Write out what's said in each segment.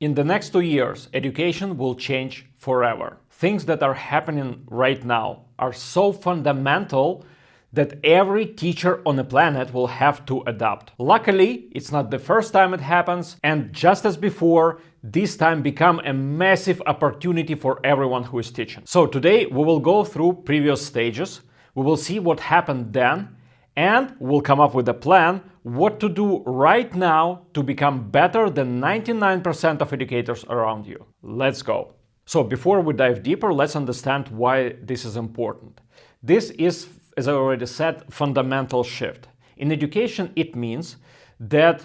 In the next 2 years, education will change forever. Things that are happening right now are so fundamental that every teacher on the planet will have to adapt. Luckily, it's not the first time it happens, and just as before, this time become a massive opportunity for everyone who is teaching. So today we will go through previous stages, we will see what happened then, and we'll come up with a plan what to do right now to become better than 99% of educators around you. Let's go. So before we dive deeper, let's understand why this is important. This is, as I already said, fundamental shift. In education, it means that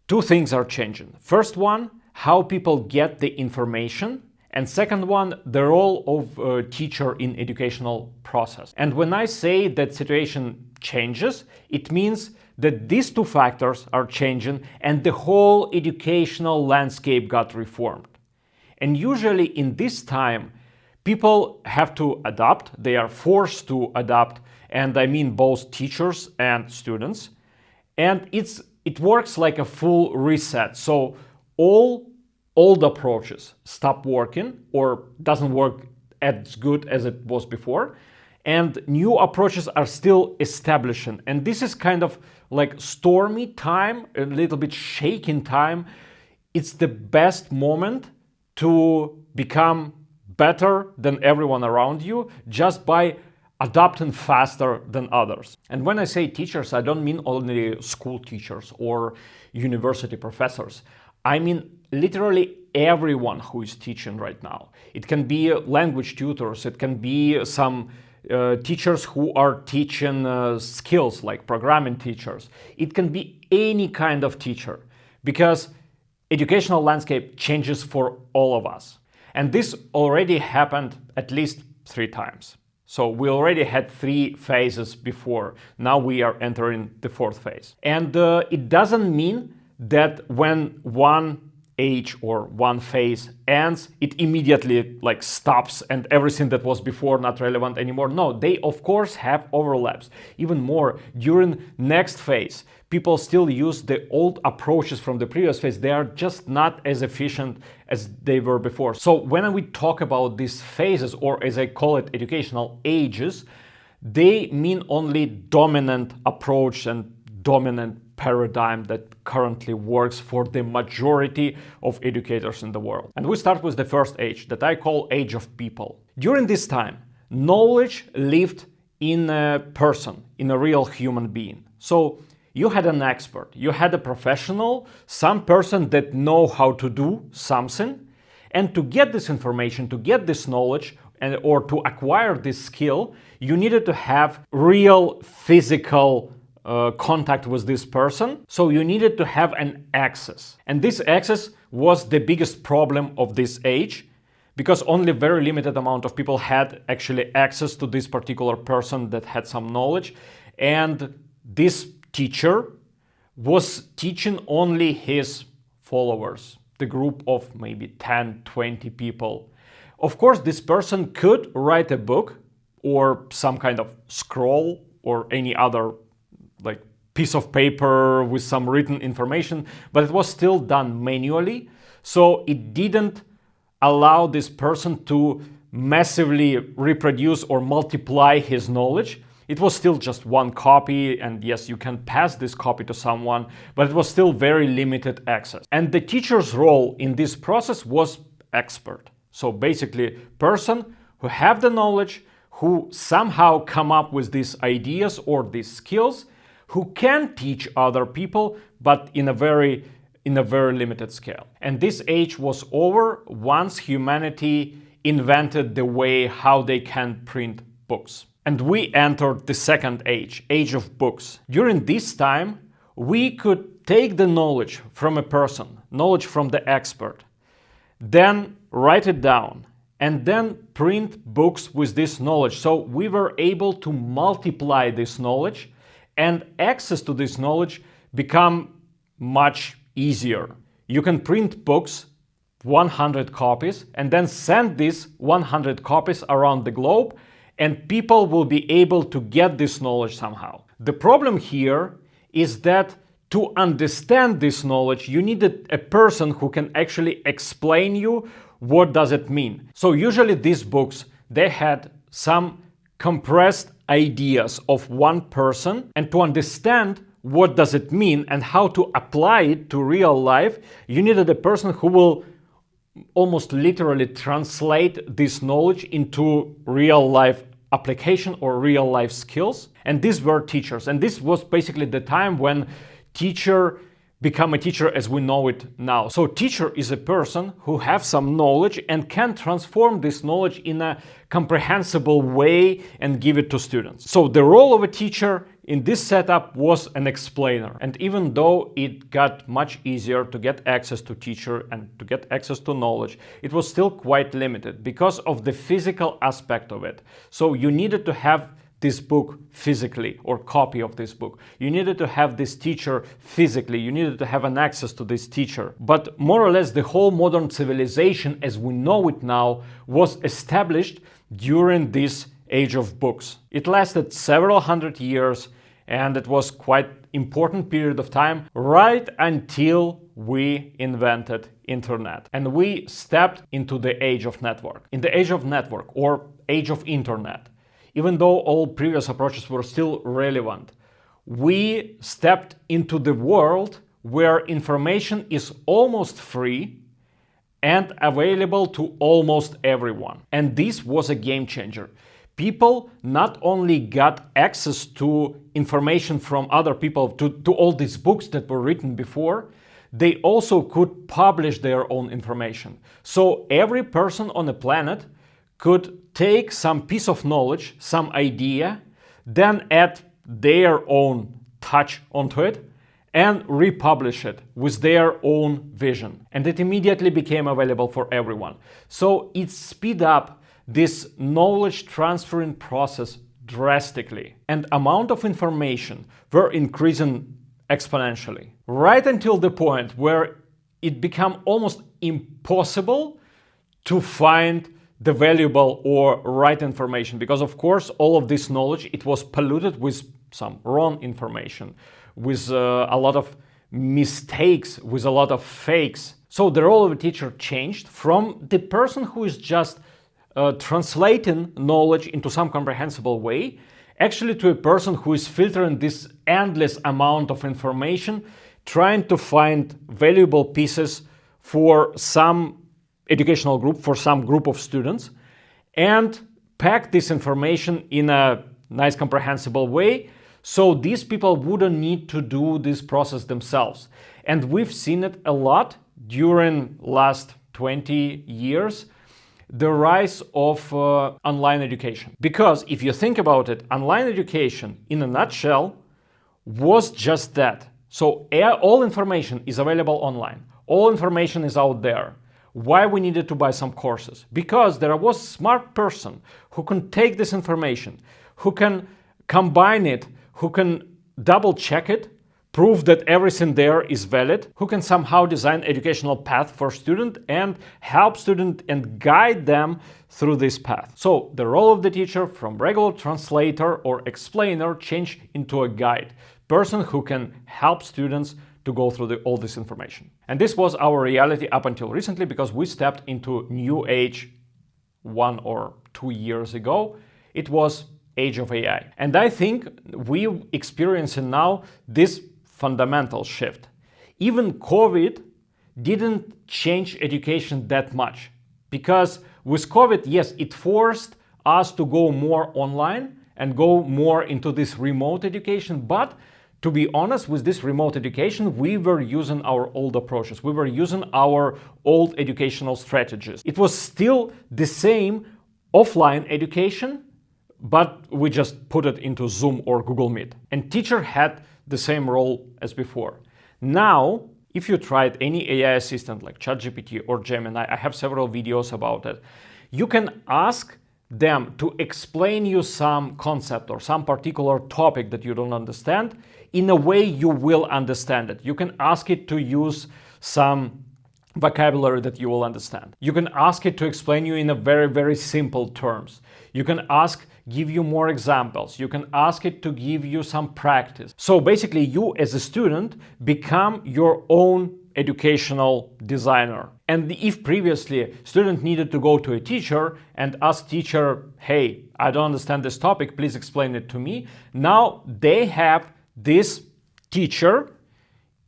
two things are changing. First one, how people get the information, and second one, the role of a teacher in educational process. And when I say that situation changes, it means that these two factors are changing and the whole educational landscape got reformed. And usually in this time, people have to adapt, they are forced to adapt, and I mean both teachers and students. And it works like a full reset. So all old approaches stop working or doesn't work as good as it was before, and new approaches are still establishing. And this is kind of like stormy time, a little bit shaking time. It's the best moment to become better than everyone around you just by adapting faster than others. And when I say teachers, I don't mean only school teachers or university professors. I mean literally everyone who is teaching right now. It can be language tutors, it can be some teachers who are teaching skills like programming teachers. It can be any kind of teacher because educational landscape changes for all of us. And this already happened at least 3 times. So we already had 3 phases before. Now we are entering the 4th phase. And it doesn't mean that when one age or one phase ends, it immediately like stops and everything that was before not relevant anymore. No, they of course have overlaps. Even more, during next phase, people still use the old approaches from the previous phase. They are just not as efficient as they were before. So when we talk about these phases, or as I call it, educational ages, they mean only dominant approach and dominant paradigm that currently works for the majority of educators in the world. And we start with the first age that I call age of people. During this time, knowledge lived in a person, in a real human being. So you had an expert, you had a professional, some person that know how to do something, and to get this information, to get this knowledge, or to acquire this skill, you needed to have real physical contact with this person. So you needed to have an access. And this access was the biggest problem of this age, because only very limited amount of people had actually access to this particular person that had some knowledge. And this teacher was teaching only his followers, the group of maybe 10, 20 people. Of course, this person could write a book or some kind of scroll or any other like piece of paper with some written information, but it was still done manually. So it didn't allow this person to massively reproduce or multiply his knowledge. It was still just one copy, and yes, you can pass this copy to someone, but it was still very limited access. And the teacher's role in this process was expert. So basically, person who have the knowledge, who somehow come up with these ideas or these skills, who can teach other people, but in a very limited scale. And this age was over once humanity invented the way how they can print books. And we entered the second age, age of books. During this time, we could take the knowledge from a person, knowledge from the expert, then write it down, and then print books with this knowledge. So we were able to multiply this knowledge, and access to this knowledge become much easier. You can print books, 100 copies, and then send these 100 copies around the globe, and people will be able to get this knowledge somehow. The problem here is that to understand this knowledge, you needed a person who can actually explain you what does it mean. So usually these books, they had some compressed ideas of one person, and to understand what does it mean and how to apply it to real life, you needed a person who will almost literally translate this knowledge into real life application or real life skills. And these were teachers. And this was basically the time when teacher become a teacher as we know it now. So teacher is a person who has some knowledge and can transform this knowledge in a comprehensible way and give it to students. So the role of a teacher in this setup was an explainer. And even though it got much easier to get access to teacher and to get access to knowledge, it was still quite limited because of the physical aspect of it. So you needed to have this book physically, or copy of this book. You needed to have this teacher physically. You needed to have an access to this teacher. But more or less the whole modern civilization as we know it now was established during this age of books. It lasted several hundred years, and it was quite important period of time right until we invented internet and we stepped into the age of network. In the age of network or age of internet, even though all previous approaches were still relevant, we stepped into the world where information is almost free and available to almost everyone. And this was a game changer. People not only got access to information from other people, to all these books that were written before, they also could publish their own information. So every person on the planet could take some piece of knowledge, some idea, then add their own touch onto it and republish it with their own vision. And it immediately became available for everyone. So it speed up this knowledge transferring process drastically, and amount of information were increasing exponentially, right until the point where it became almost impossible to find the valuable or right information, because of course all of this knowledge, it was polluted with some wrong information, with a lot of mistakes, with a lot of fakes. So the role of a teacher changed from the person who is just translating knowledge into some comprehensible way, actually to a person who is filtering this endless amount of information, trying to find valuable pieces for some educational group, for some group of students, and pack this information in a nice comprehensible way so these people wouldn't need to do this process themselves. And we've seen it a lot during last 20 years, the rise of online education. Because if you think about it, online education in a nutshell was just that. So all information is available online. All information is out there. Why we needed to buy some courses? Because there was a smart person who can take this information, who can combine it, who can double check it, prove that everything there is valid, who can somehow design educational path for student and help student and guide them through this path. So the role of the teacher from regular translator or explainer changed into a guide, person who can help students to go through all this information. And this was our reality up until recently, because we stepped into new age 1 or 2 years ago. It was age of AI. And I think we experiencing now this fundamental shift. Even COVID didn't change education that much, because with COVID, yes, it forced us to go more online and go more into this remote education. But to be honest, with this remote education, we were using our old approaches. We were using our old educational strategies. It was still the same offline education, but we just put it into Zoom or Google Meet. And teacher had the same role as before. Now, if you tried any AI assistant like ChatGPT or Gemini, I have several videos about it, you can ask them to explain you some concept or some particular topic that you don't understand in a way you will understand it. You can ask it to use some vocabulary that you will understand. You can ask it to explain you in a very, very simple terms. You can ask, give you more examples. You can ask it to give you some practice. So basically, you as a student become your own educational designer. And if previously student needed to go to a teacher and ask teacher, hey, I don't understand this topic, please explain it to me. Now they have this teacher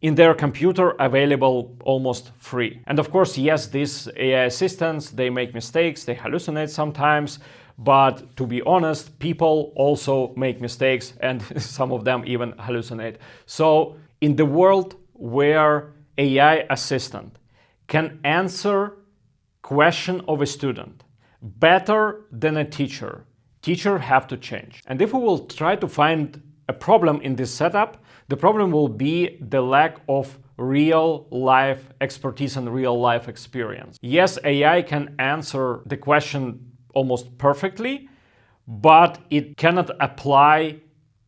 in their computer available almost free. And of course, yes, these AI assistants, they make mistakes, they hallucinate sometimes, but to be honest, people also make mistakes and some of them even hallucinate. So in the world where AI assistant can answer question of a student better than a teacher have to change. And if we will try to find a problem in this setup, the problem will be the lack of real life expertise and real life experience. Yes, AI can answer the question almost perfectly, but it cannot apply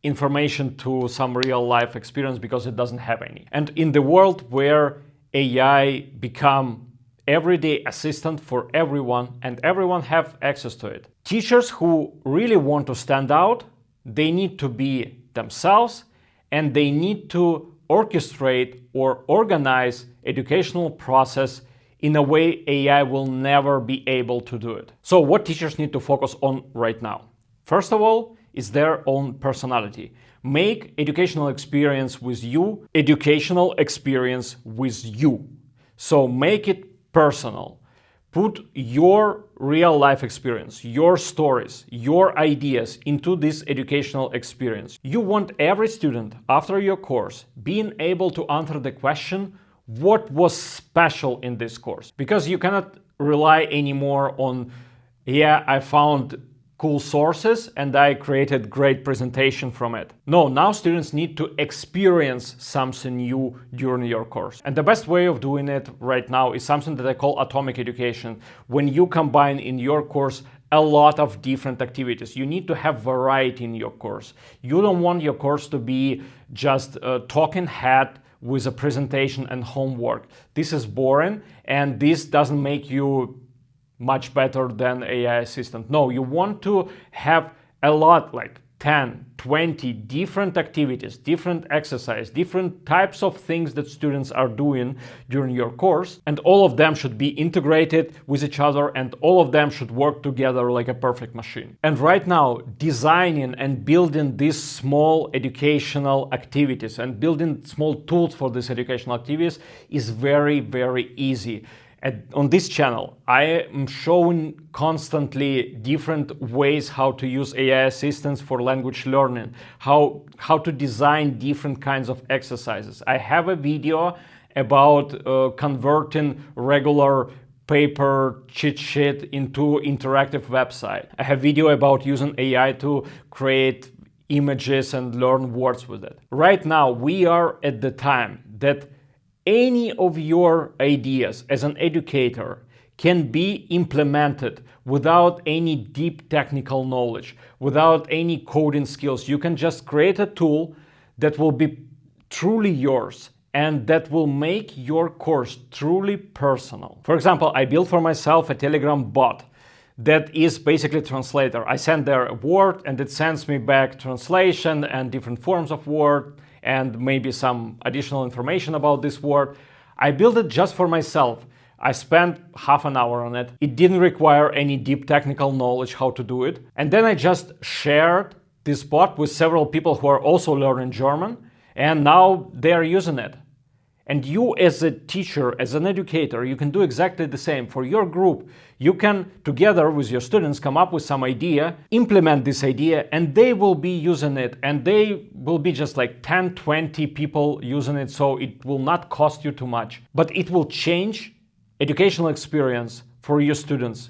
information to some real life experience because it doesn't have any. And in the world where AI become everyday assistant for everyone and everyone have access to it, teachers who really want to stand out, they need to be themselves and they need to orchestrate or organize educational process in a way AI will never be able to do it. So what teachers need to focus on right now? First of all, is their own personality. Make educational experience with you, educational experience with you. So make it personal. Put your real life experience, your stories, your ideas into this educational experience. You want every student after your course being able to answer the question, what was special in this course? Because you cannot rely anymore on, yeah, I found cool sources and I created great presentation from it. No, now students need to experience something new during your course. And the best way of doing it right now is something that I call atomic education. When you combine in your course a lot of different activities, you need to have variety in your course. You don't want your course to be just a talking head with a presentation and homework. This is boring and this doesn't make you much better than AI assistant. No, you want to have a lot, like 10, 20 different activities, different exercise, different types of things that students are doing during your course. And all of them should be integrated with each other and all of them should work together like a perfect machine. And right now, designing and building these small educational activities and building small tools for these educational activities is very, very easy. On this channel, I am showing constantly different ways how to use AI assistants for language learning, how to design different kinds of exercises. I have a video about converting regular paper cheat sheet into interactive website. I have video about using AI to create images and learn words with it. Right now, we are at the time that any of your ideas as an educator can be implemented without any deep technical knowledge, without any coding skills. You can just create a tool that will be truly yours and that will make your course truly personal. For example, I built for myself a Telegram bot that is basically a translator. I send there a word and it sends me back translation and different forms of word and maybe some additional information about this word. I built it just for myself. I spent half an hour on it. It didn't require any deep technical knowledge how to do it. And then I just shared this bot with several people who are also learning German, and now they are using it. And you as a teacher, as an educator, you can do exactly the same. For your group, you can, together with your students, come up with some idea, implement this idea, and they will be using it. And they will be just like 10, 20 people using it, so it will not cost you too much. But it will change educational experience for your students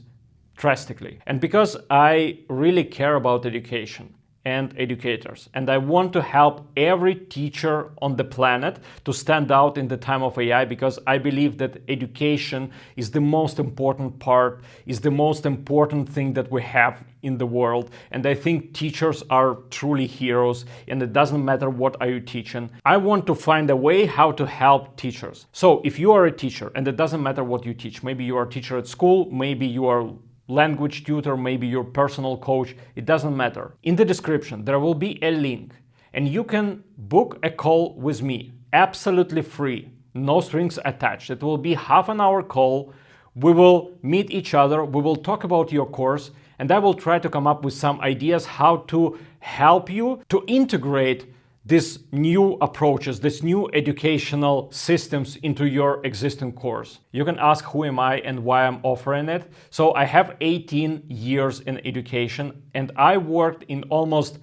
drastically. And because I really care about education, and educators. And I want to help every teacher on the planet to stand out in the time of AI, because I believe that education is the most important part, is the most important thing that we have in the world. And I think teachers are truly heroes, and it doesn't matter what are you teaching. I want to find a way how to help teachers. So if you are a teacher, and it doesn't matter what you teach, maybe you are a teacher at school, maybe you are language tutor, maybe your personal coach, it doesn't matter. In the description, there will be a link and you can book a call with me, absolutely free, no strings attached. It will be half an hour call. We will meet each other. We will talk about your course, and I will try to come up with some ideas how to help you to integrate these new approaches, these new educational systems into your existing course. You can ask who am I and why I'm offering it. So I have 18 years in education, and I worked in almost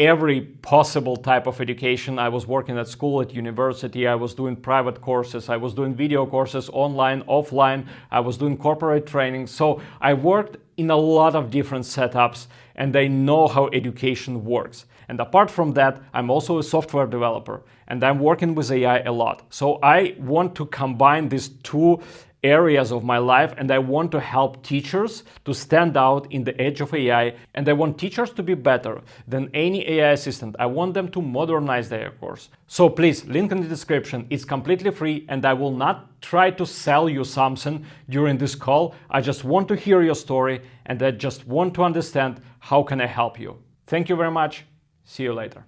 every possible type of education. I was working at school, at university, I was doing private courses, I was doing video courses, online, offline, I was doing corporate training. So I worked in a lot of different setups, and I know how education works. And apart from that, I'm also a software developer, and I'm working with AI a lot. So I want to combine these two areas of my life, and I want to help teachers to stand out in the age of AI, and I want teachers to be better than any AI assistant. I want them to modernize their course. So please, link in the description. It's completely free, and I will not try to sell you something during this call. I just want to hear your story, and I just want to understand how can I help you. Thank you very much. See you later.